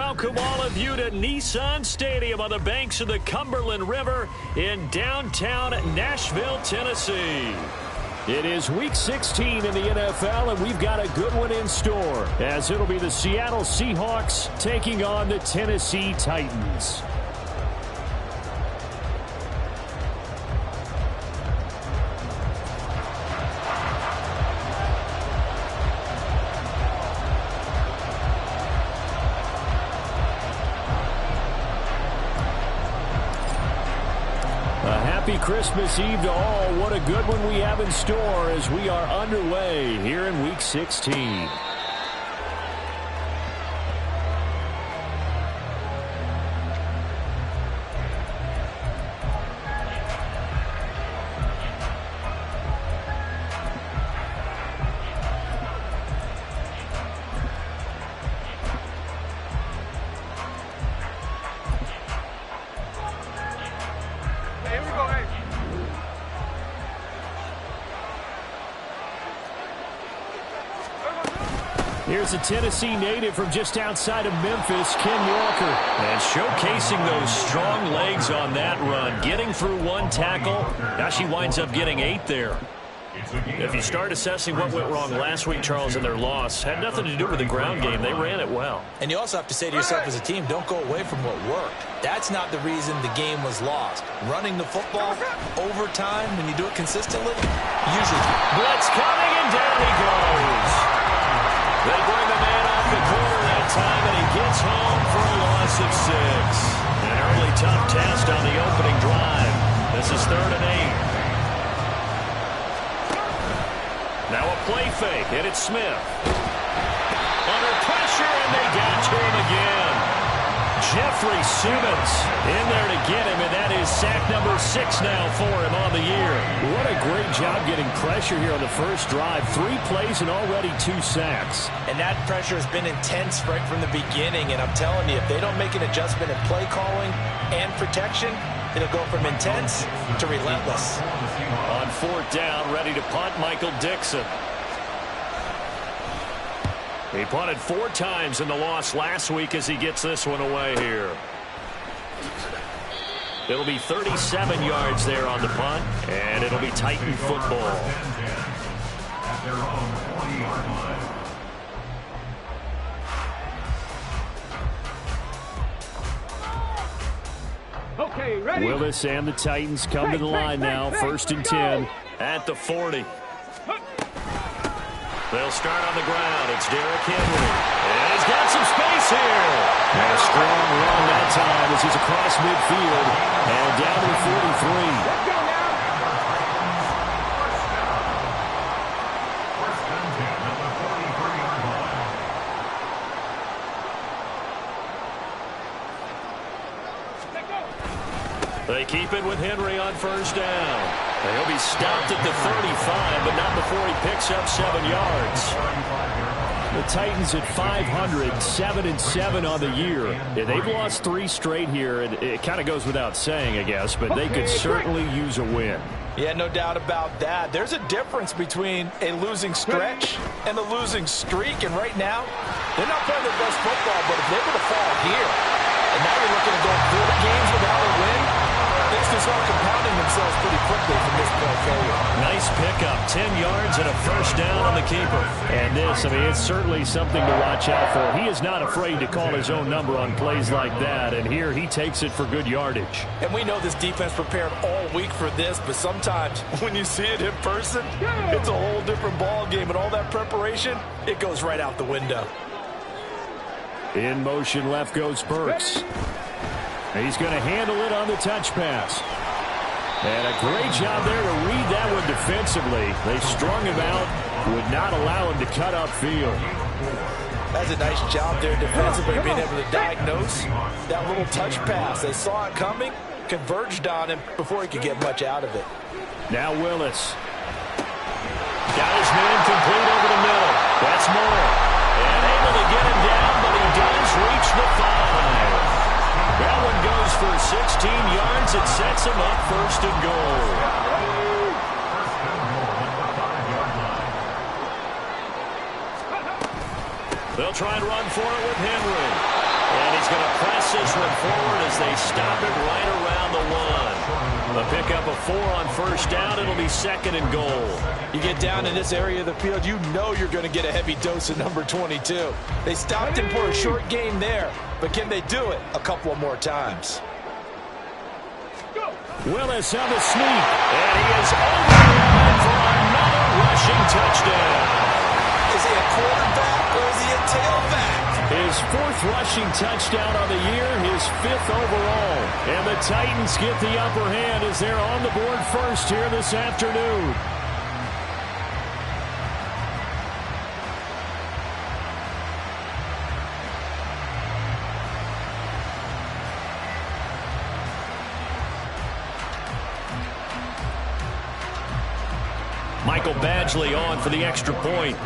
welcome all of you to Nissan Stadium on the banks of the Cumberland River in downtown Nashville, Tennessee. It is Week 16 in the NFL, and we've got a good one in store, as it'll be the Seattle Seahawks taking on the Tennessee Titans. Happy Christmas Eve to all. What a good one we have in store as we are underway here in Week 16. Here's a Tennessee native from just outside of Memphis, Ken Walker. And showcasing those strong legs on that run, getting through one tackle. Now she winds up getting 8 there. If you start assessing what went wrong last week, Charles, in their loss, had nothing to do with the ground game. They ran it well. And you also have to say to yourself as a team, don't go away from what worked. That's not the reason the game was lost. Running the football, overtime, when you do it consistently, usually. Blitz coming, and down he goes. They bring the man off the corner that time, and he gets home for a loss of 6. An early tough test on the opening drive. This is 3rd and 8. Now a play fake, and it's Smith. Under pressure, and they got to him again. Jeffrey Simmons in there to get him, and that is sack number 6 now for him on the year. What a great job getting pressure here on the first drive. 3 plays and already 2 sacks. And that pressure has been intense right from the beginning, and I'm telling you, if they don't make an adjustment in play calling and protection, it'll go from intense to relentless. On 4th down, ready to punt, Michael Dixon. He punted 4 times in the loss last week as he gets this one away here. It'll be 37 yards there on the punt, and it'll be Titan football. Okay, ready? Willis and the Titans come to the line now. 1st and 10 at the 40. They'll start on the ground. It's Derrick Henry. And he's got some space here. And a strong run that time as he's across midfield. And down to the 43. Let's go now. They keep it with Henry on 1st down. He'll be stopped at the 35, but not before he picks up 7 yards. The Titans at 500, 7-7 on the year. Yeah, they've lost 3 straight here, and it kind of goes without saying, I guess, but they could certainly use a win. Yeah, no doubt about that. There's a difference between a losing stretch and a losing streak, and right now, they're not playing their best football, but if they're going to fall here, and now you're looking to go 4 games without a win, things can start compounding themselves pretty quickly from this point forward. Nice pickup, 10 yards and a 1st down on the keeper. And this, I mean, it's certainly something to watch out for. He is not afraid to call his own number on plays like that, and here he takes it for good yardage. And we know this defense prepared all week for this, but sometimes when you see it in person, it's a whole different ball game, and all that preparation, it goes right out the window. In motion, left goes Burks. He's going to handle it on the touch pass. And a great job there to read that one defensively. They strung him out, would not allow him to cut upfield. That's a nice job there defensively, being able to diagnose that little touch pass. They saw it coming, converged on him before he could get much out of it. Now Willis. Got his man complete over the middle. That's Moore. And able to get him down, but he does reach the 5. That one goes for 16 yards. It sets him up 1st and goal. They'll try and run for it with Henry. And he's going to press this one forward as they stop it right around the 1. A pickup of 4 on first down. It'll be second and goal. You get down in this area of the field, you know you're going to get a heavy dose of number 22. They stopped him for a short gain there, but can they do it a couple of more times? Willis on the sneak, and he is over the line for another rushing touchdown. Is he a quarterback or is he a tailback? His 4th rushing touchdown on the year, his 5th overall. And the Titans get the upper hand as they're on the board first here this afternoon. Michael Badgley on for the extra point.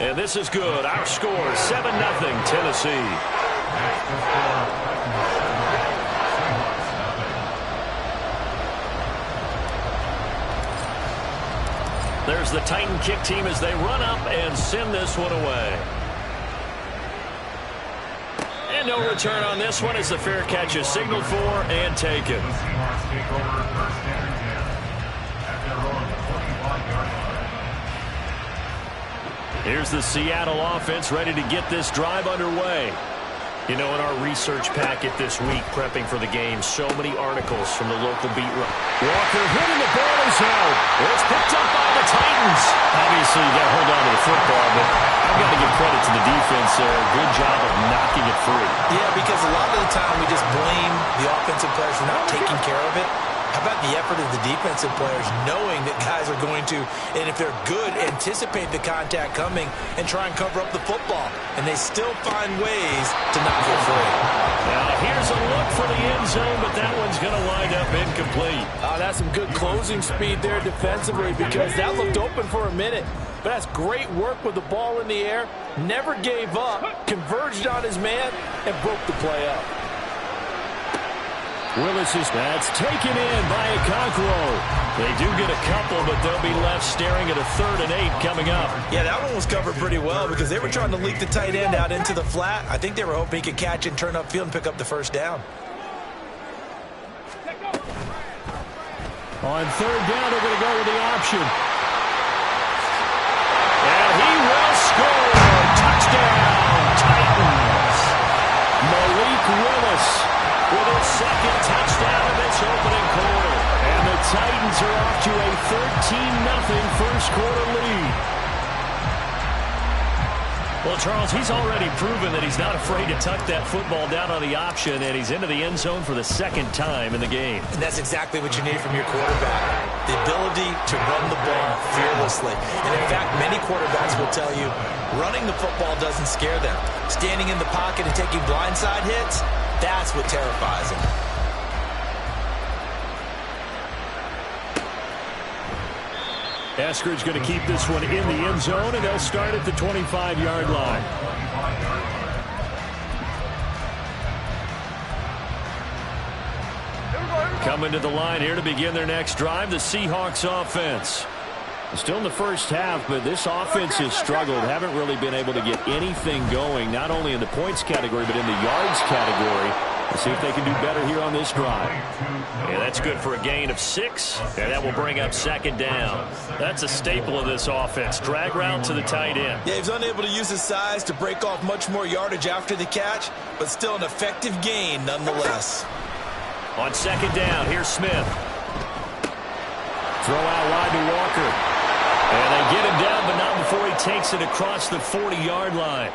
And this is good. Our score, 7-0 Tennessee. There's the Titan kick team as they run up and send this one away. And no return on this one as the fair catch is signaled for and taken. Here's the Seattle offense ready to get this drive underway. You know, in our research packet this week, prepping for the game, so many articles from the local beat writer. Walker hitting the ball is held. It's picked up by the Titans. Obviously, you got to hold on to the football, but I've got to give credit to the defense there. Good job of knocking it free. Yeah, because a lot of the time we just blame the offensive players for not taking care of it. How about the effort of the defensive players knowing that guys are going to, and if they're good, anticipate the contact coming and try and cover up the football. And they still find ways to knock it free. Now here's a look for the end zone, but that one's going to wind up incomplete. That's some good closing speed there defensively because that looked open for a minute. But that's great work with the ball in the air. Never gave up, converged on his man, and broke the play up. Willis is that's taken in by Okonkwo. They do get a couple, but they'll be left staring at a 3rd and 8 coming up. Yeah, that one was covered pretty well because they were trying to leak the tight end out into the flat. I think they were hoping he could catch and turn upfield and pick up the first down. On 3rd down, they're going to go with the option. And he will score. Touchdown, Titans. Malik Willis with his 2nd touchdown of this opening quarter. And the Titans are off to a 13-0 first quarter lead. Well, Charles, he's already proven that he's not afraid to tuck that football down on the option, and he's into the end zone for the 2nd time in the game. And that's exactly what you need from your quarterback, the ability to run the ball fearlessly. And in fact, many quarterbacks will tell you running the football doesn't scare them. Standing in the pocket and taking blindside hits, that's what terrifies them. Eskridge going to keep this one in the end zone, and they'll start at the 25-yard line. Coming to the line here to begin their next drive, the Seahawks offense. Still in the first half, but this offense has struggled. Haven't really been able to get anything going, not only in the points category, but in the yards category. Let's see if they can do better here on this drive. Yeah, that's good for a gain of 6, and that will bring up 2nd down. That's a staple of this offense. Drag route to the tight end. Yeah, he's unable to use his size to break off much more yardage after the catch, but still an effective gain nonetheless. On 2nd down, here's Smith. Throw out wide to Walker. And they get him down, but not before he takes it across the 40-yard line.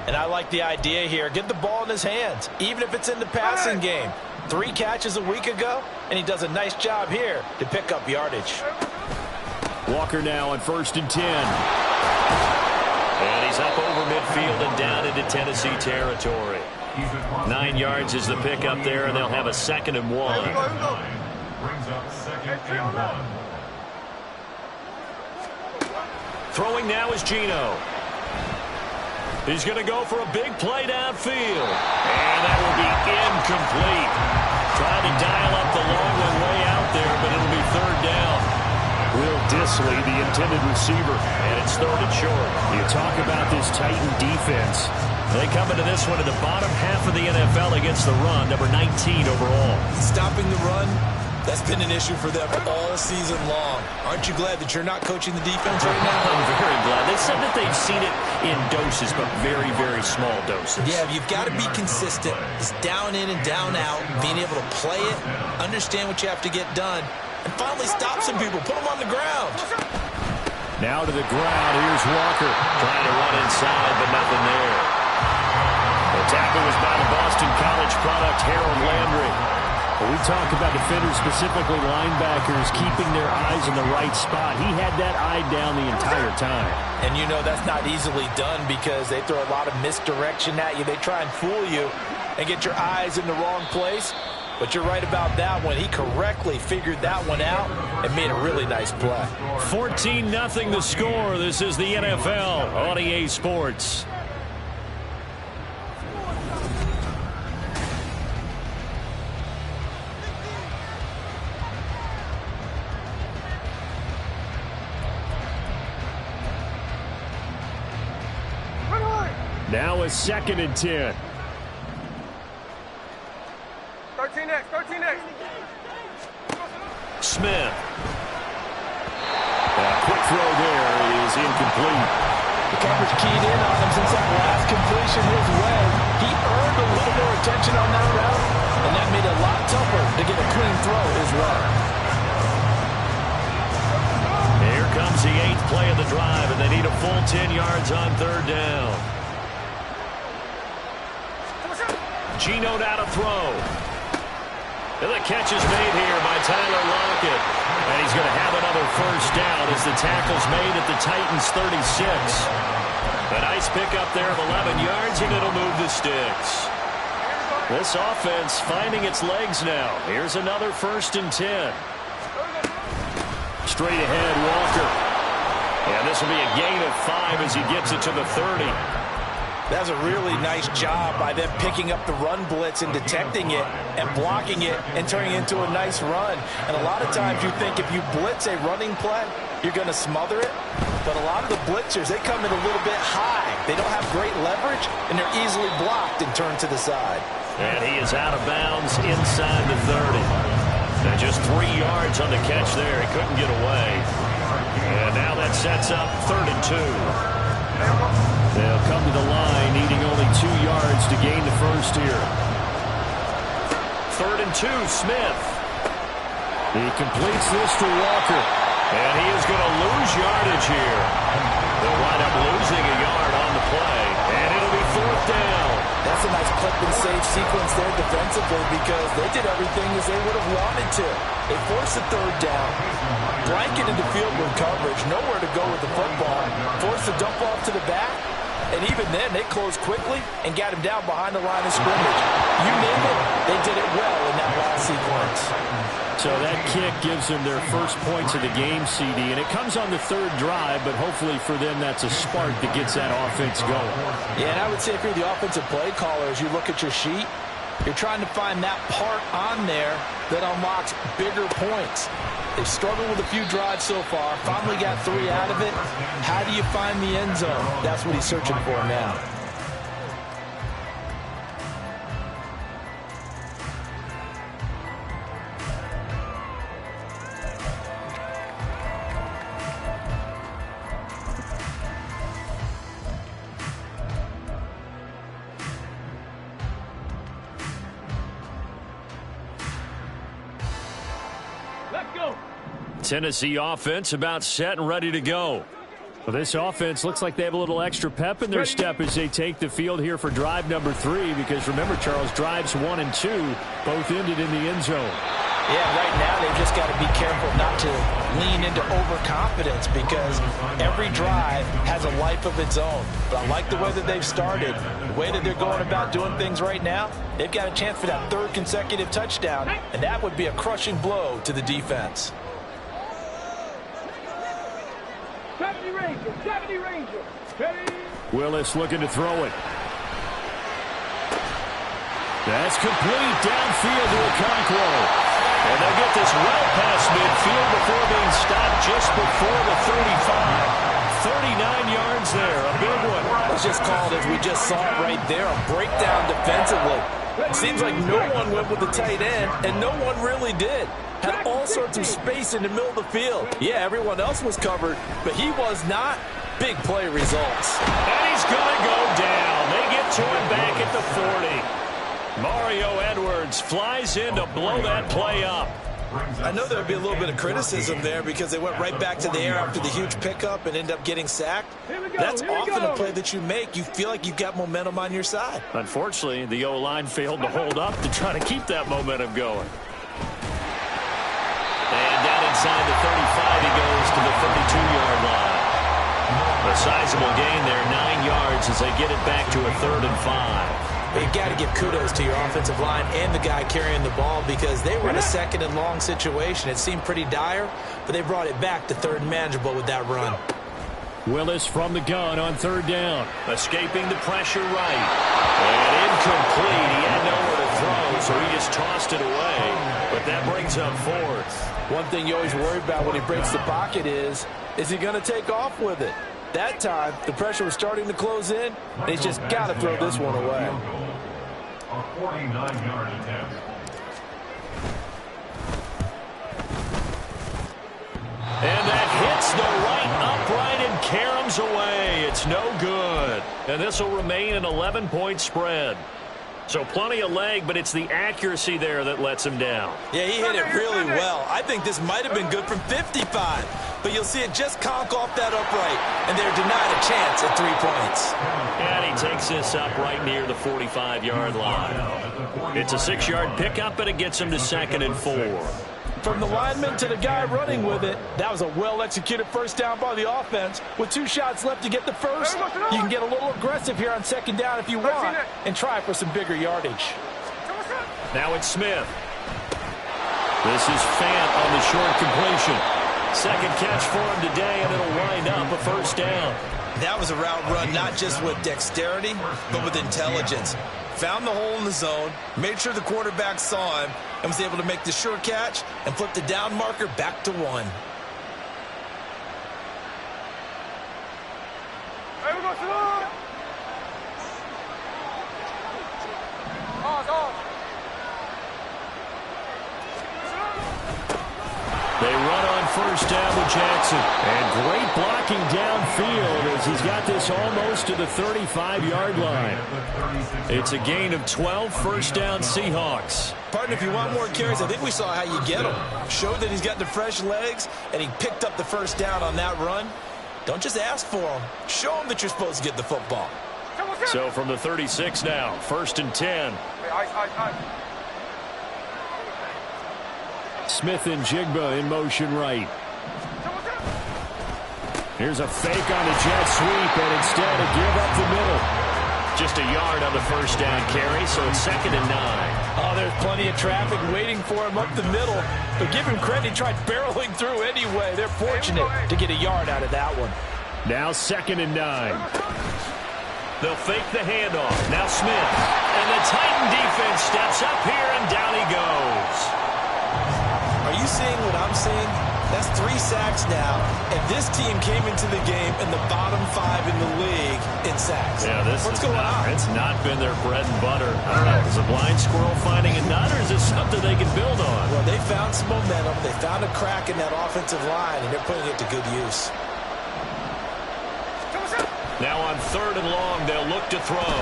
And I like the idea here. Get the ball in his hands, even if it's in the passing game. 3 catches a week ago, and he does a nice job here to pick up yardage. Walker now on 1st and 10. And he's up over midfield and down into Tennessee territory. 9 yards is the pickup there, and they'll have a 2nd and 1. Brings up 2nd and 1. Throwing now is Geno. He's going to go for a big play downfield. And that will be incomplete. Trying to dial up the long one way out there, but it'll be third down. Will Dissly, the intended receiver, and it's third and short. You talk about this Titan defense. They come into this one in the bottom half of the NFL against the run, number 19 overall. Stopping the run, that's been an issue for them all season long. Aren't you glad that you're not coaching the defense right now? I'm very glad. They said that they've seen it in doses, but very, very small doses. Yeah, you've got to be consistent. It's down in and down out, being able to play it, understand what you have to get done, and finally stop some people, put them on the ground. Now to the ground, here's Walker. Trying to run inside, but nothing there. The tackle was by the Boston College product, Harold Landry. When we talk about defenders, specifically linebackers, keeping their eyes in the right spot, he had that eye down the entire time. And you know that's not easily done because they throw a lot of misdirection at you. They try and fool you and get your eyes in the wrong place. But you're right about that one. He correctly figured that one out and made a really nice play. 14-0 the score. This is the NFL on EA Sports. Now a 2nd and 10. 13X. Smith. A quick throw there is incomplete. The coverage keyed in on him since that last completion his way. He earned a little more attention on that route, and that made it a lot tougher to get a clean throw his way. Here comes the 8th play of the drive, and they need a full 10 yards on third down. Geno now to throw. And the catch is made here by Tyler Lockett. And he's going to have another first down as the tackle's made at the Titans' 36. A nice pickup there of 11 yards, and it'll move the sticks. This offense finding its legs now. Here's another 1st and 10. Straight ahead, Walker. And this will be a gain of 5 as he gets it to the 30. That's a really nice job by them picking up the run blitz and detecting it and blocking it and turning it into a nice run. And a lot of times you think if you blitz a running play, you're going to smother it. But a lot of the blitzers, they come in a little bit high. They don't have great leverage, and they're easily blocked and turned to the side. And he is out of bounds inside the 30. And just 3 yards on the catch there. He couldn't get away. And now that sets up 3rd and 2. They'll come to the line, needing only 2 yards to gain the first here. 3rd and 2, Smith. He completes this to Walker. And he is going to lose yardage here. They'll wind up losing a yard on the play. And it'll be 4th down. That's a nice clip and save sequence there defensively because they did everything as they would have wanted to. They forced the 3rd down, blanketed the field with coverage, nowhere to go with the football, forced the dump off to the back, and even then they closed quickly and got him down behind the line of scrimmage. You name it, they did it well in that last sequence. So that kick gives them their first points of the game, CD, and it comes on the 3rd drive, but hopefully for them that's a spark that gets that offense going. Yeah, and I would say if you're the offensive play caller, as you look at your sheet, you're trying to find that part on there that unlocks bigger points. They've struggled with a few drives so far, finally got 3 out of it. How do you find the end zone? That's what he's searching for now. Tennessee offense about set and ready to go. Well, this offense looks like they have a little extra pep in their step as they take the field here for drive number 3 because remember, Charles, drives 1 and 2 both ended in the end zone. Yeah, right now they've just got to be careful not to lean into overconfidence because every drive has a life of its own. But I like the way that they've started, the way that they're going about doing things right now. They've got a chance for that 3rd consecutive touchdown, and that would be a crushing blow to the defense. Trap you ready. Willis looking to throw it. That's complete downfield to Okonkwo. And they'll get this well past midfield before being stopped just before the 35. 39 yards there, a big one. It's just called, as we just saw it right there, a breakdown defensively. It seems like no one went with the tight end, and no one really did. Had all sorts of space in the middle of the field. Yeah, everyone else was covered, but he was not. Big play results. And he's going to go down. They get to him back at the 40. Mario Edwards flies in to blow that play up. I know there would be a little bit of criticism there because they went right back to the air after the huge pickup and ended up getting sacked. That's often a play that you make. You feel like you've got momentum on your side. Unfortunately, the O-line failed to hold up to try to keep that momentum going. And down inside the 35, he goes to the 32-yard line. A sizable gain there, 9 yards as they get it back to a 3rd and 5. But you've got to give kudos to your offensive line and the guy carrying the ball because they were in a 2nd and long situation. It seemed pretty dire, but they brought it back to 3rd and manageable with that run. Willis from the gun on 3rd down. Escaping the pressure right. And incomplete. He had nowhere to throw, so he just tossed it away. But that brings up 4th. One thing you always worry about when he breaks the pocket is he going to take off with it? That time, the pressure was starting to close in, and he's just got to throw this one away. A 49-yard attempt. And that hits the right upright and caroms away. It's no good. And this will remain an 11-point spread. So plenty of leg, but it's the accuracy there that lets him down. Yeah, he hit it really well. I think this might have been good from 55. But you'll see it just conk off that upright, and they're denied a chance at 3 points. And he takes this up right near the 45-yard line. It's a 6-yard pickup, but it gets him to 2nd and 4. From the lineman to the guy running with it, that was a well-executed first down by the offense. With 2 shots left to get the first, you can get a little aggressive here on 2nd down if you want and try for some bigger yardage. Now it's Smith. This is Fant on the short completion. 2nd catch for him today, and it'll wind up a 1st down. That was a route run not just with dexterity, but with intelligence. Found the hole in the zone, made sure the quarterback saw him, and was able to make the sure catch and flip the down marker back to 1. Hey, we go to the... They run on 1st down with Jackson. And great blocking downfield as he's got this almost to the 35-yard line. It's a gain of 12, 1st down Seahawks. Partner, if you want more carries, I think we saw how you get him. Showed that he's got the fresh legs, and he picked up the 1st down on that run. Don't just ask for him. Show him that you're supposed to get the football. So from the 36 now, 1st and 10. Smith and Jigba in motion right. Here's a fake on the jet sweep, and instead a give up the middle. Just a yard on the 1st down carry, so it's 2nd and 9. Oh, there's plenty of traffic waiting for him up the middle. But give him credit, he tried barreling through anyway. They're fortunate to get a yard out of that one. Now 2nd and 9. They'll fake the handoff. Now Smith. And the Titan defense steps up here, and down he goes. Are you seeing what I'm seeing? That's 3 sacks now, and this team came into the game in the bottom 5 in the league in sacks. Yeah, What's going on? It's not been their bread and butter. I don't know. Is a blind squirrel finding a nut, or is this something they can build on? Well, they found some momentum. They found a crack in that offensive line, and they're putting it to good use. Now on 3rd and long, they'll look to throw.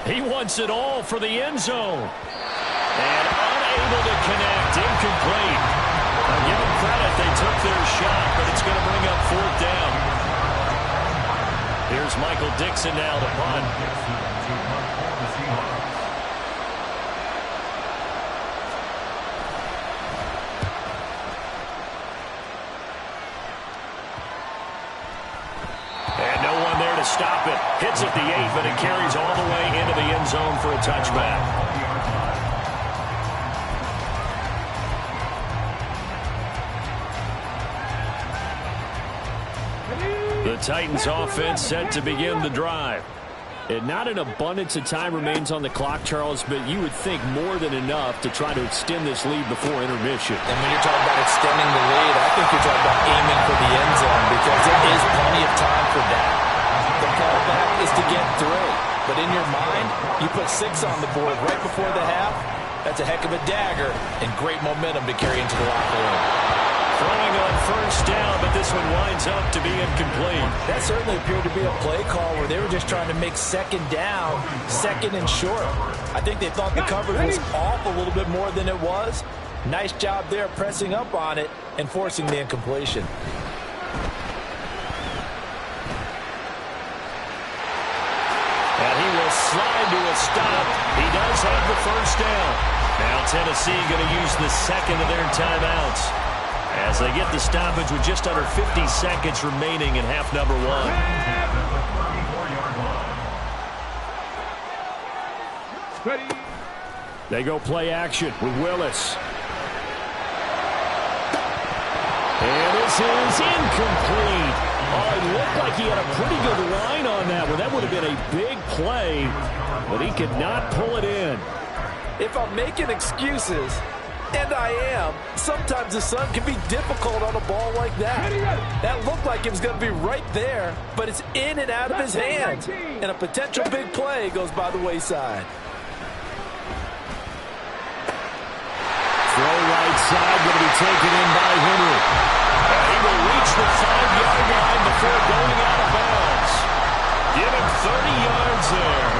He wants it all for the end zone. And unable to connect. Incomplete. I'll give them credit. They took their shot, but it's going to bring up 4th down. Here's Michael Dixon now to punt. And no one there to stop it. Hits at the 8, but it carries all the way into the end zone for a touchback. The Titans offense set to begin the drive. And not an abundance of time remains on the clock, Charles, but you would think more than enough to try to extend this lead before intermission. And when you're talking about extending the lead, I think you're talking about aiming for the end zone because there is plenty of time for that. The fallback is to get 3. But in your mind, you put 6 on the board right before the half. That's a heck of a dagger and great momentum to carry into the locker room. Throwing on first down, but this one winds up to be incomplete. That certainly appeared to be a play call where they were just trying to make second down, second and short. I think they thought the coverage was off a little bit more than it was. Nice job there pressing up on it and forcing the incompletion. And he will slide to a stop. He does have the first down. Now Tennessee going to use the second of their timeouts as they get the stoppage with just under 50 seconds remaining in half number 1. They go play action with Willis. And this is incomplete. Oh, it looked like he had a pretty good line on that one. That would have been a big play, but he could not pull it in. If I'm making excuses, and I am, sometimes the sun can be difficult on a ball like that. That looked like it was going to be right there, but it's in and out of his hands. And a potential big play goes by the wayside. Throw right side, going to be taken in by Henry. He will reach the 5-yard line before going out of bounds. Give him 30 yards there.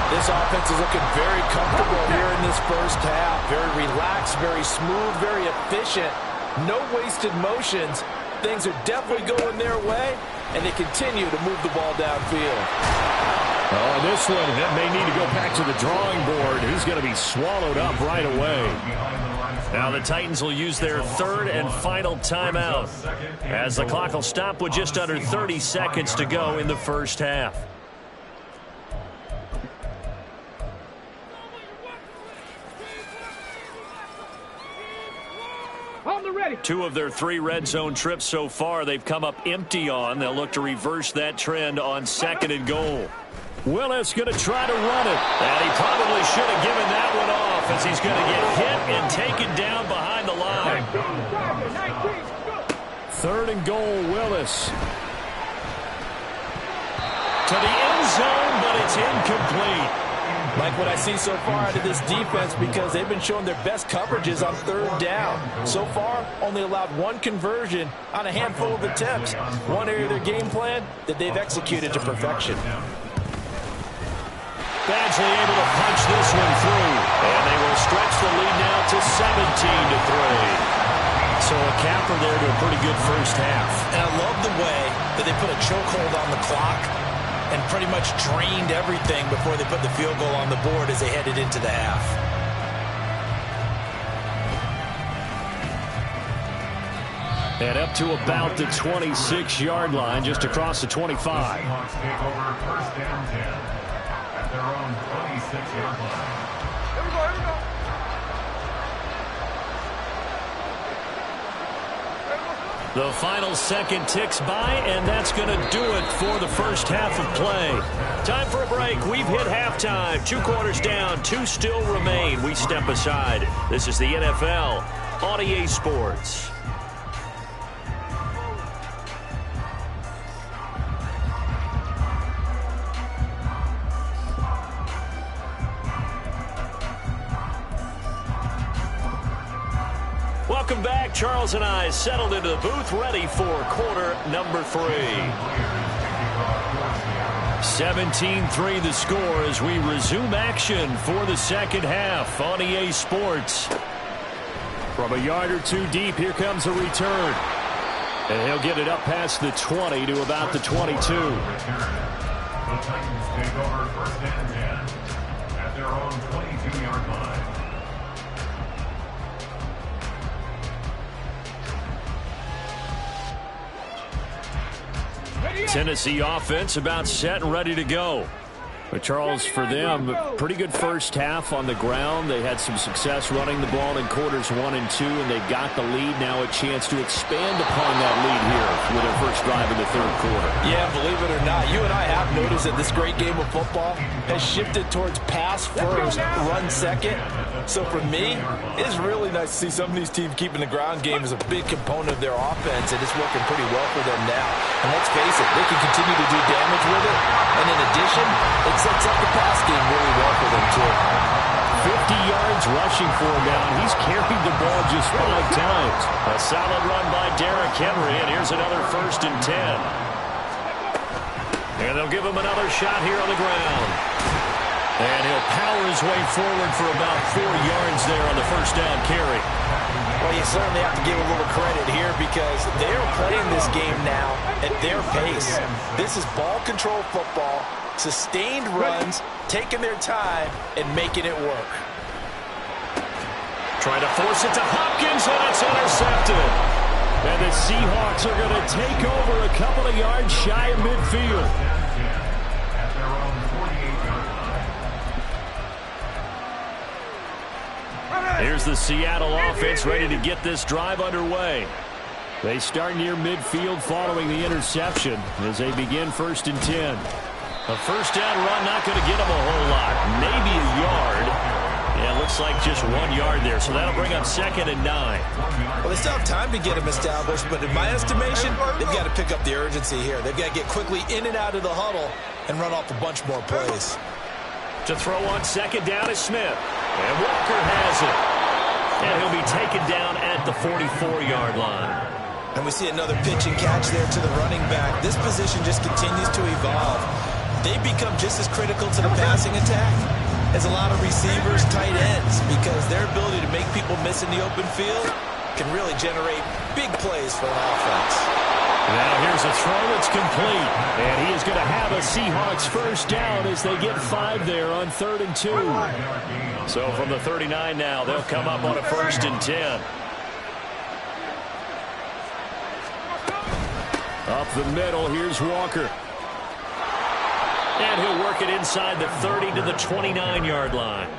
This offense is looking very comfortable here in this first half. Very relaxed, very smooth, very efficient. No wasted motions. Things are definitely going their way, and they continue to move the ball downfield. Oh, this one may need to go back to the drawing board. He's going to be swallowed up right away. Now the Titans will use their third and final timeout as the clock will stop with just under 30 seconds to go in the first half. Two of their 3 red zone trips so far they've come up empty on. They'll look to reverse that trend on 2nd and goal. Willis going to try to run it. And he probably should have given that one off as he's going to get hit and taken down behind the line. 3rd and goal, Willis. To the end zone, but it's incomplete. Like what I see so far out of this defense because they've been showing their best coverages on 3rd down. So far, only allowed 1 conversion on a handful of attempts. One area of their game plan that they've executed to perfection. Badgley able to punch this one through. And they will stretch the lead now to 17-3. So a capper there to a pretty good first half. And I love the way that they put a chokehold on the clock and pretty much drained everything before they put the field goal on the board as they headed into the half. And up to about the 26-yard line, just across the 25. Seahawks take over 1st and 10 at their own 26-yard line. Here we go. The final second ticks by, and that's going to do it for the first half of play. Time for a break. We've hit halftime. 2 quarters down, 2 still remain. We step aside. This is the NFL on EA Sports. Welcome back. Charles and I settled into the booth, ready for quarter number 3. 17-3 the score as we resume action for the second half on EA Sports. From a yard or 2 deep, here comes a return. And he'll get it up past the 20 to about the 22. The Titans take over 1st and 10 at their own 22-yard line. Tennessee offense about set and ready to go. But Charles, for them, pretty good first half on the ground. They had some success running the ball in quarters 1 and 2, and they got the lead. Now a chance to expand upon that lead here with their first drive in the third quarter. Yeah, believe it or not, you and I have noticed that this great game of football has shifted towards pass first, run second. So for me, it is really nice to see some of these teams keeping the ground game as a big component of their offense, and it's working pretty well for them now. And let's face it, they can continue to do damage with it. And in addition, it sets up the pass game really well for them, too. 50 yards rushing for him now. He's carried the ball just 5 times. A solid run by Derrick Henry, and here's another 1st and 10. And they'll give him another shot here on the ground. And he'll power his way forward for about 4 yards there on the first down carry. Well, you certainly have to give a little credit here because they're playing this game now at their pace. This is ball control football, sustained runs, taking their time, and making it work. Trying to force it to Hopkins, and it's intercepted. And the Seahawks are going to take over a couple of yards shy of midfield. At their own 48-yard line. Here's the Seattle offense ready to get this drive underway. They start near midfield following the interception as they begin 1st and 10. A first down run not going to get them a whole lot. Maybe a yard. Yeah, looks like just 1 yard there, so that'll bring up 2nd and 9. Well, they still have time to get them established, but in my estimation, they've got to pick up the urgency here. They've got to get quickly in and out of the huddle and run off a bunch more plays. To throw on 2nd down is Smith. And Walker has it. And he'll be taken down at the 44-yard line. And we see another pitch and catch there to the running back. This position just continues to evolve. They become just as critical to the passing attack as a lot of receivers, tight ends, because their ability to make people miss in the open field can really generate big plays for an offense. Now here's a throw that's complete. And he is going to have a Seahawks first down as they get 5 there on 3rd and 2. So from the 39 now, they'll come up on a 1st and 10. Up the middle, here's Walker. And he'll work it inside the 30 to the 29-yard line.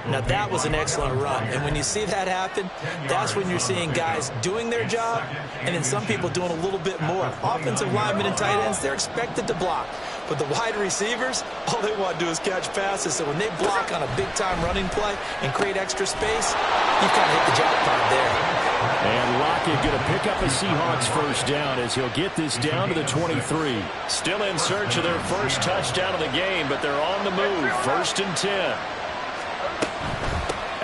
Now, that was an excellent run. And when you see that happen, that's when you're seeing guys doing their job and then some people doing a little bit more. Offensive linemen and tight ends, they're expected to block. But the wide receivers, all they want to do is catch passes. So when they block on a big-time running play and create extra space, you kind of hit the jackpot there. And Lockett going to pick up a Seahawks first down as he'll get this down to the 23. Still in search of their first touchdown of the game, but they're on the move. 1st and 10.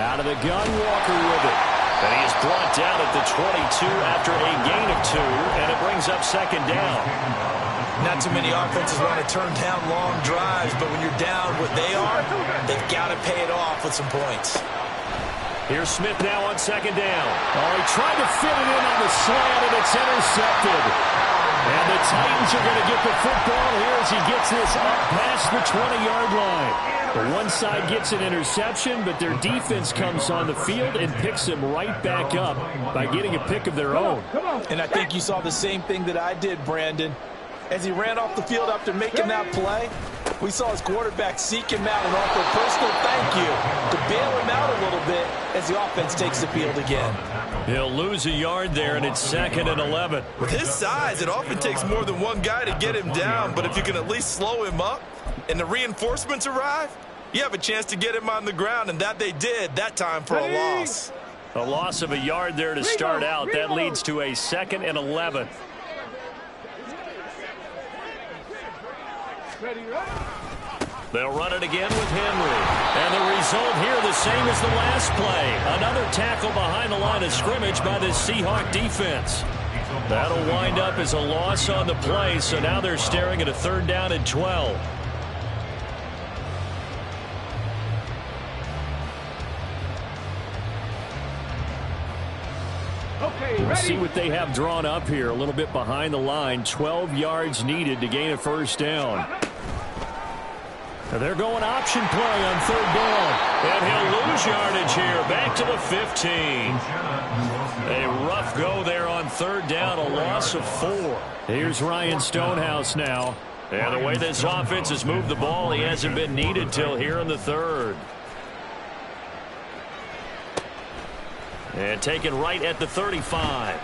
Out of the gun, Walker with it. And he is brought down at the 22 after a gain of 2, and it brings up 2nd down. Not too many offenses want to turn down long drives, but when you're down what they are, they've got to pay it off with some points. Here's Smith now on 2nd down. Oh, he tried to fit it in on the slant, and it's intercepted. And the Titans are going to get the football here as he gets this up past the 20-yard line. The one side gets an interception, but their defense comes on the field and picks them right back up by getting a pick of their own. And I think you saw the same thing that I did, Brandon. As he ran off the field after making that play, we saw his quarterback seek him out and offer a personal thank you to bail him out a little bit as the offense takes the field again. He'll lose a yard there, and it's 2nd and 11. With his size, it often takes more than one guy to get him down, but if you can at least slow him up and the reinforcements arrive, you have a chance to get him on the ground, and that they did that time for a loss. A loss of a yard there to start out. That leads to a 2nd and 11. They'll run it again with Henry. And the result here the same as the last play. Another tackle behind the line of scrimmage by the Seahawk defense. That'll wind up as a loss on the play, so now they're staring at a 3rd down and 12. We'll see what they have drawn up here a little bit behind the line. 12 yards needed to gain a first down. They're going option play on 3rd down. And he'll lose yardage here. Back to the 15. A rough go there on 3rd down. A loss of 4. Here's Ryan Stonehouse now. And the way this offense has moved the ball, he hasn't been needed till here in the third. And taken right at the 35.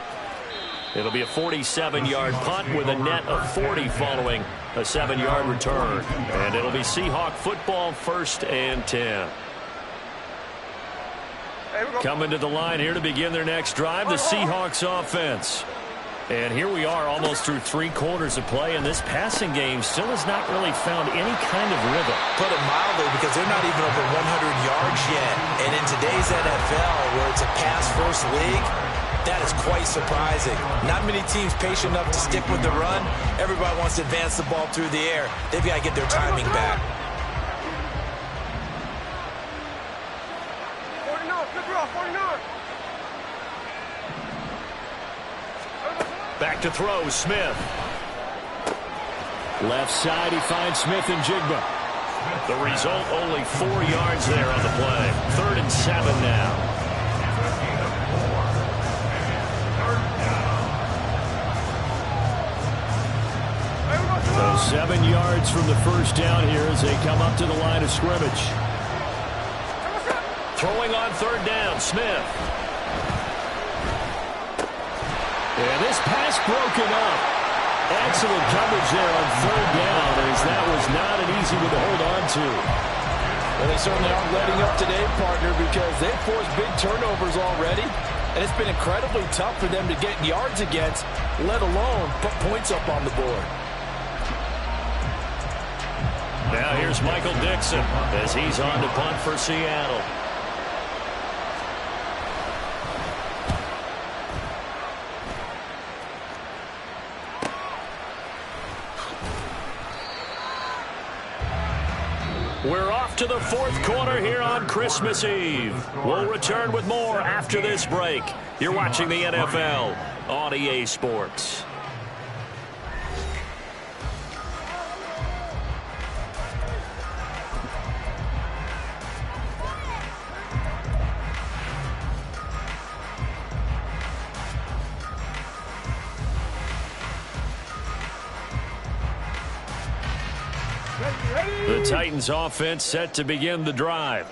It'll be a 47-yard punt with a net of 40 following a 7-yard return. And it'll be Seahawk football, 1st and 10. Coming to the line here to begin their next drive, the Seahawks offense. And here we are almost through 3 quarters of play, and this passing game still has not really found any kind of rhythm. Put it mildly, because they're not even over 100 yards yet. And in today's NFL, where it's a pass-first league, that is quite surprising. Not many teams patient enough to stick with the run. Everybody wants to advance the ball through the air. They've got to get their timing back. Back to throw, Smith. Left side, he finds Smith and Jigba. The result, only 4 yards there on the play. 3rd and 7 now. So 7 yards from the first down here as they come up to the line of scrimmage. Throwing on 3rd down, Smith. And this pass broken up. Excellent coverage there on 3rd down, as that was not an easy one to hold on to. Well, they certainly aren't letting up today, partner, because they've forced big turnovers already, and it's been incredibly tough for them to get yards against, let alone put points up on the board. Now here's Michael Dixon as he's on to punt for Seattle. We're off to the 4th quarter here on Christmas Eve. We'll return with more after this break. You're watching the NFL on EA Sports. The Titans offense set to begin the drive.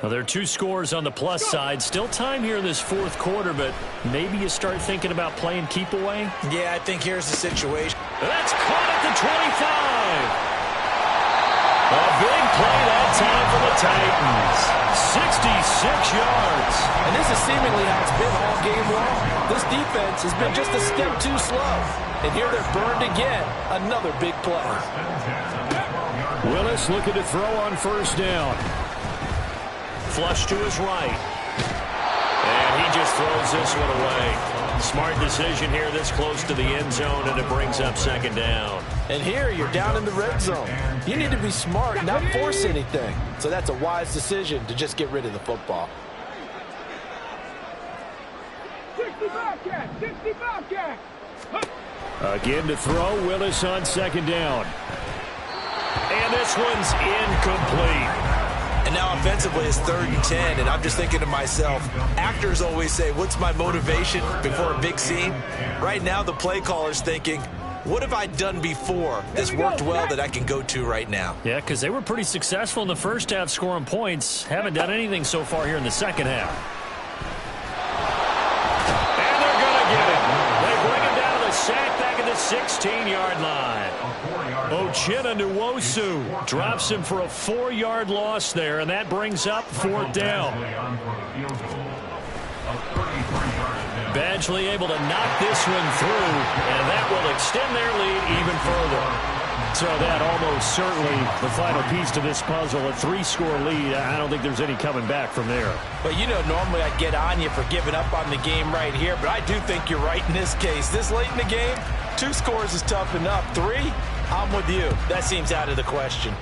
Well, there are 2 scores on the plus side. Still time here in this 4th quarter, but maybe you start thinking about playing keep away. Yeah, I think here's the situation. That's caught at the 25. A big play that time for the Titans. 66 yards. And this is seemingly how it's been all game long. This defense has been just a step too slow. And here they're burned again. Another big play. Willis looking to throw on 1st down. Flush to his right. And he just throws this one away. Smart decision here this close to the end zone, and it brings up 2nd down. And here you're down in the red zone. You need to be smart, not force anything. So that's a wise decision to just get rid of the football. 60 Bobcat! 60 Bobcat! Again to throw, Willis on 2nd down. And this one's incomplete. And now offensively it's 3rd and 10, and I'm just thinking to myself, actors always say, what's my motivation before a big scene? Right now the play caller's thinking, what have I done before this worked well that I can go to right now? Yeah, because they were pretty successful in the first half scoring points. Haven't done anything so far here in the second half. And they're going to get it. They bring him down to the sack back at the 16-yard line. Uchenna Nwosu drops him for a 4-yard loss there, and that brings up 4th down. Badgley able to knock this one through, and that will extend their lead even further. So that almost certainly the final piece to this puzzle, a 3-score lead. I don't think there's any coming back from there. But you know, normally I'd get on you for giving up on the game right here, but I do think you're right in this case. This late in the game, 2 scores is tough enough. 3, I'm with you. That seems out of the question.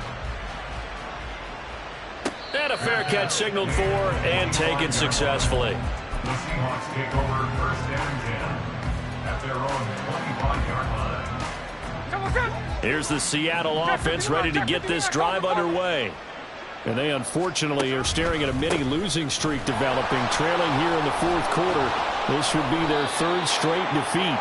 And a fair catch signaled for and taken successfully. The Seahawks take over 1st and 10 at their own 25-yard line. Here's the Seattle offense ready to get this drive underway. And they unfortunately are staring at a mini losing streak developing, trailing here in the 4th quarter. This would be their 3rd straight defeat.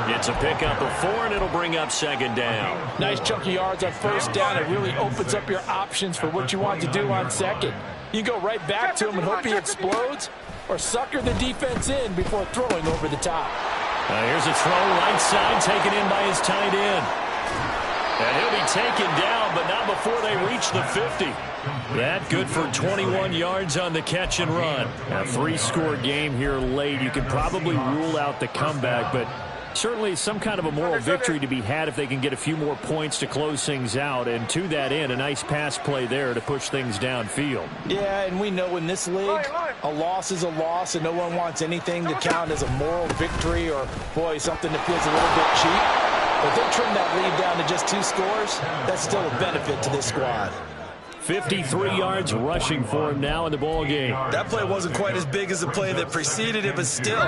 It's a pickup of 4, and it'll bring up second down. Nice chunky yards on first down. It really opens up your options for what you want to do on second. You go right back to him and hope he explodes, or sucker the defense in before throwing over the top. Here's a throw right side, taken in by his tight end. And he'll be taken down, but not before they reach the 50. That good for 21 yards on the catch and run. A 3-score game here late. You can probably rule out the comeback, but certainly some kind of a moral victory to be had if they can get a few more points to close things out. And to that end, a nice pass play there to push things downfield. Yeah, and we know in this league, a loss is a loss, and no one wants anything to count as a moral victory or, boy, something that feels a little bit cheap. But they trim that lead down to just 2 scores. That's still a benefit to this squad. 53 yards rushing for him now in the ball game. That play wasn't quite as big as the play that preceded it, but still,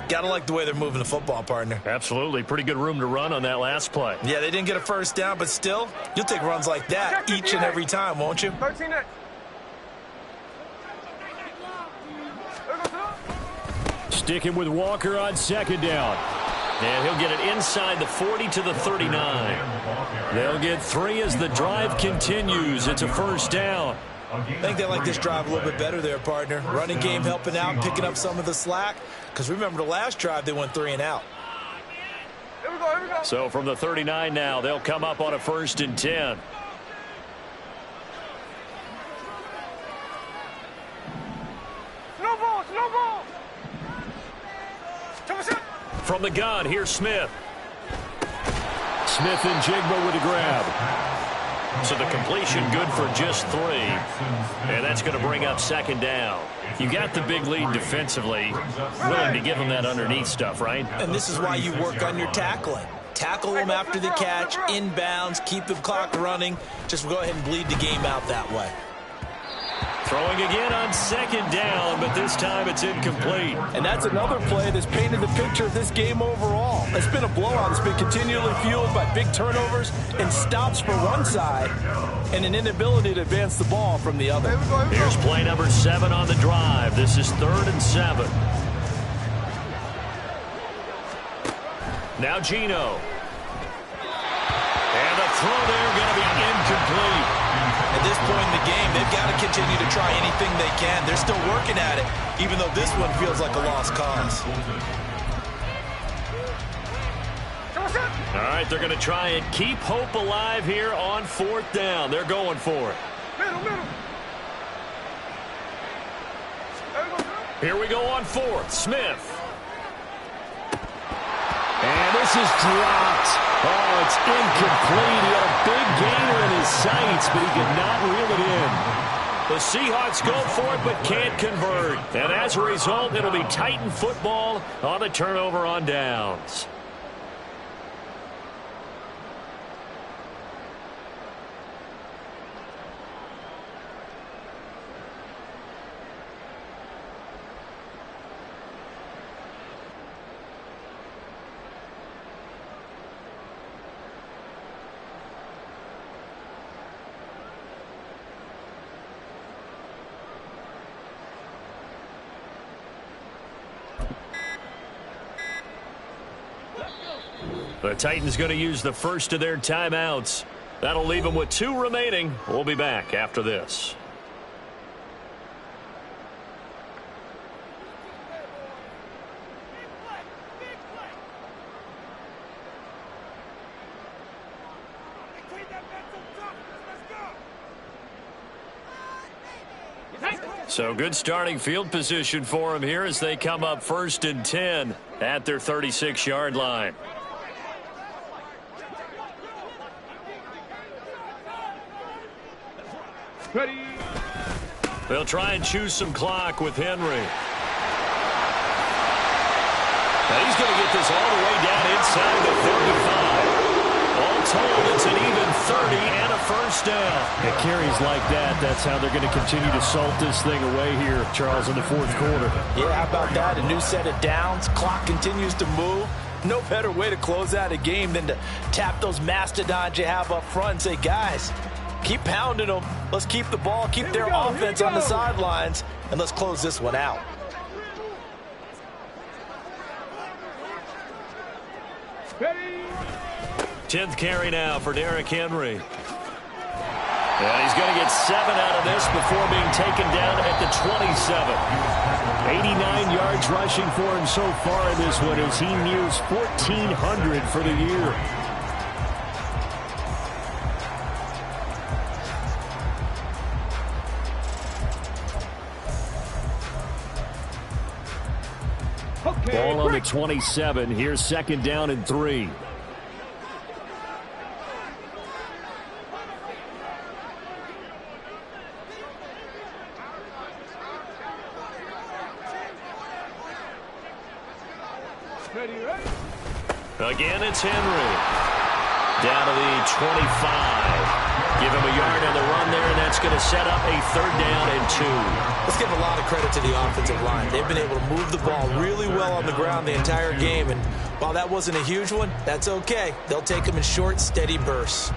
got to like the way they're moving the football, partner. Absolutely. Pretty good room to run on that last play. Yeah, they didn't get a first down, but still, you'll take runs like that each and every time, won't you? Sticking with Walker on second down. And he'll get it inside the 40 to the 39. They'll get 3 as the drive continues. It's a first down. I think they like this drive a little bit better there, partner. Running game helping out, picking up some of the slack. Because remember, the last drive, they went 3 and out. Here we go. So from the 39 now, they'll come up on a 1st and 10. No ball. From the gun, here's Smith. Smith and Jigba with a grab. So the completion good for just 3. And that's going to bring up second down. You got the big lead defensively. Willing to give them that underneath stuff, right? And this is why you work on your tackling. Tackle them after the catch, inbounds, keep the clock running. Just go ahead and bleed the game out that way. Throwing again on second down, but this time it's incomplete. And that's another play that's painted the picture of this game overall. It's been a blowout. It's been continually fueled by big turnovers and stops for one side and an inability to advance the ball from the other. Here's play number 7 on the drive. This is 3rd and 7. Now Geno. And the throw there going to be incomplete. At this point in the game, they've got to continue to try anything they can. They're still working at it, even though this one feels like a lost cause. All right, they're going to try and keep hope alive here on 4th down. They're going for it. Middle. Here we go on 4th. Smith. And this is dropped. Oh, it's incomplete. He had a big gainer in his sights, but he could not reel it in. The Seahawks go for it, but can't convert. And as a result, it'll be Titan football on the turnover on downs. The Titans going to use the first of their timeouts. That'll leave them with 2 remaining. We'll be back after this. So good starting field position for them here as they come up 1st and 10 at their 36-yard line. Ready. They'll try and choose some clock with Henry. Now he's going to get this all the way down inside the 35. All told, it's an even 30 and a first down. At carries like that, that's how they're going to continue to salt this thing away here, Charles, in the 4th quarter. Yeah, how about that? A new set of downs. Clock continues to move. No better way to close out a game than to tap those mastodons you have up front and say, guys, keep pounding them. Let's keep the ball, keep their offense on the sidelines, and let's close this one out. Ready. 10th carry now for Derrick Henry. And he's going to get 7 out of this before being taken down at the 27. 89 yards rushing for him so far in this one as he nears 1,400 for the year. Ball on the 27. Here's 2nd down and 3. Again, it's Henry. Down to the 25. Give him a yard on the run there, and that's going to set up a 3rd down and 2. Let's give a lot of credit to the offensive line. They've been able to move the ball really well on the ground the entire game, and while that wasn't a huge one, that's okay. They'll take them in short, steady bursts.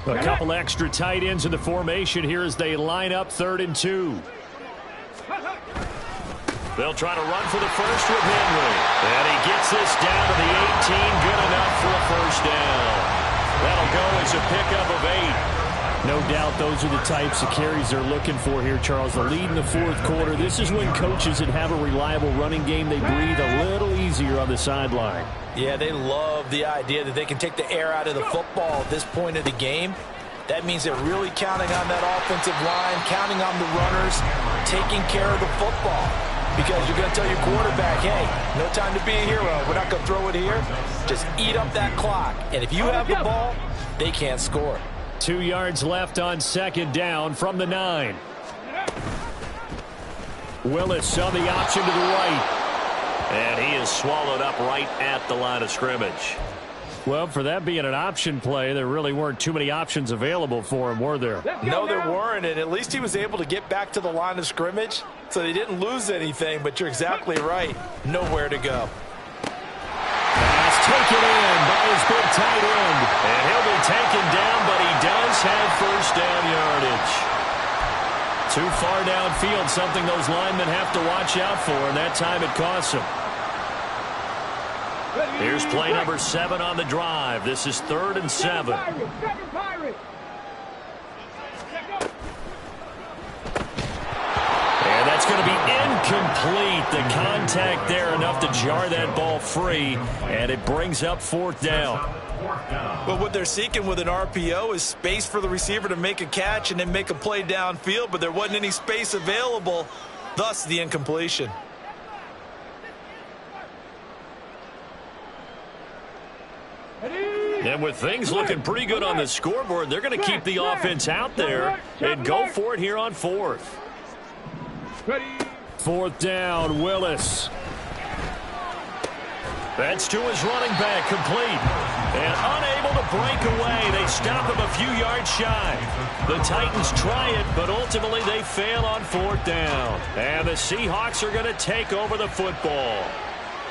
A couple extra tight ends in the formation here as they line up 3rd and 2. They'll try to run for the first with Henry. And he gets this down to the 18. Good enough for a 1st down. That'll go as a pickup of 8. No doubt those are the types of carries they're looking for here, Charles. The lead in the 4th quarter. This is when coaches that have a reliable running game, they breathe a little easier on the sideline. Yeah, they love the idea that they can take the air out of the football at this point of the game. That means they're really counting on that offensive line, counting on the runners, taking care of the football. Because you're going to tell your quarterback, hey, no time to be a hero. We're not going to throw it here. Just eat up that clock. And if you have the ball, they can't score. 2 yards left on 2nd down from the 9. Willis on the option to the right. And he is swallowed up right at the line of scrimmage. Well, for that being an option play, there really weren't too many options available for him, were there? No, there weren't, and at least he was able to get back to the line of scrimmage, so they didn't lose anything, but you're exactly right. Nowhere to go. Pass taken in by his big tight end. And he'll be taken down, but he does have 1st down yardage. Too far downfield, something those linemen have to watch out for, and that time it costs them. Here's play number 7 on the drive. This is 3rd and 7. And that's going to be incomplete. The contact there enough to jar that ball free, and it brings up 4th down. But what they're seeking with an RPO is space for the receiver to make a catch and then make a play downfield, but there wasn't any space available, thus the incompletion. And with things looking pretty good on the scoreboard, they're going to keep the offense out there and go for it here on 4th. 4th down, Willis. That's to his running back, complete. And unable to break away. They stop him a few yards shy. The Titans try it, but ultimately they fail on 4th down. And the Seahawks are going to take over the football.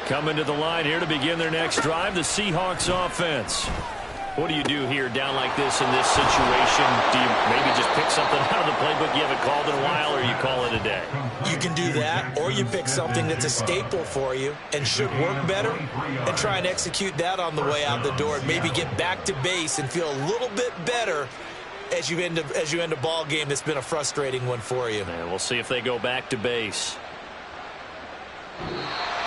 Coming to the line here to begin their next drive, the Seahawks offense. What do you do here down like this in this situation? Do you maybe just pick something out of the playbook you haven't called in a while, or you call it a day? You can do that, or you pick something that's a staple for you and should work better and try and execute that on the way out the door and maybe get back to base and feel a little bit better as you end a ball game that's been a frustrating one for you. And we'll see if they go back to base.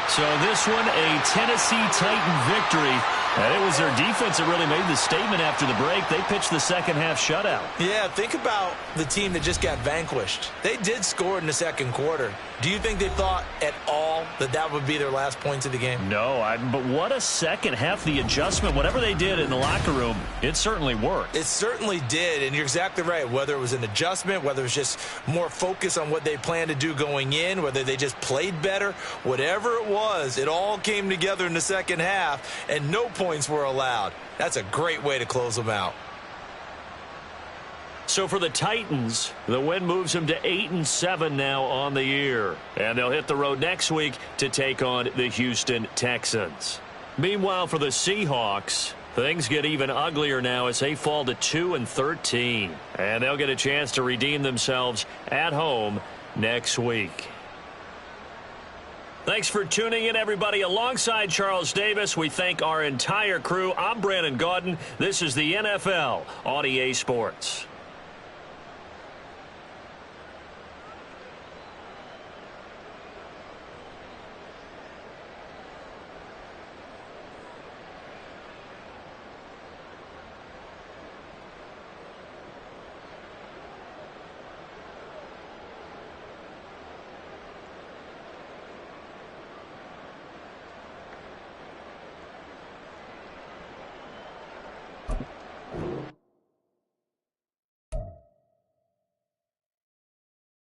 So this one, a Tennessee Titan victory. And it was their defense that really made the statement after the break. They pitched the second half shutout. Yeah, think about the team that just got vanquished. They did score in the 2nd quarter. Do you think they thought at all that that would be their last points of the game? No, but what a second half. The adjustment, whatever they did in the locker room, it certainly worked. It certainly did, and you're exactly right. Whether it was an adjustment, whether it was just more focus on what they planned to do going in, whether they just played better, whatever it was, it all came together in the second half, and no points were allowed. That's a great way to close them out. So for the Titans, the win moves them to 8-7 now on the year. And they'll hit the road next week to take on the Houston Texans. Meanwhile, for the Seahawks, things get even uglier now as they fall to 2-13. And they'll get a chance to redeem themselves at home next week. Thanks for tuning in, everybody. Alongside Charles Davis, we thank our entire crew. I'm Brandon Gaudin. This is the NFL on EA Sports.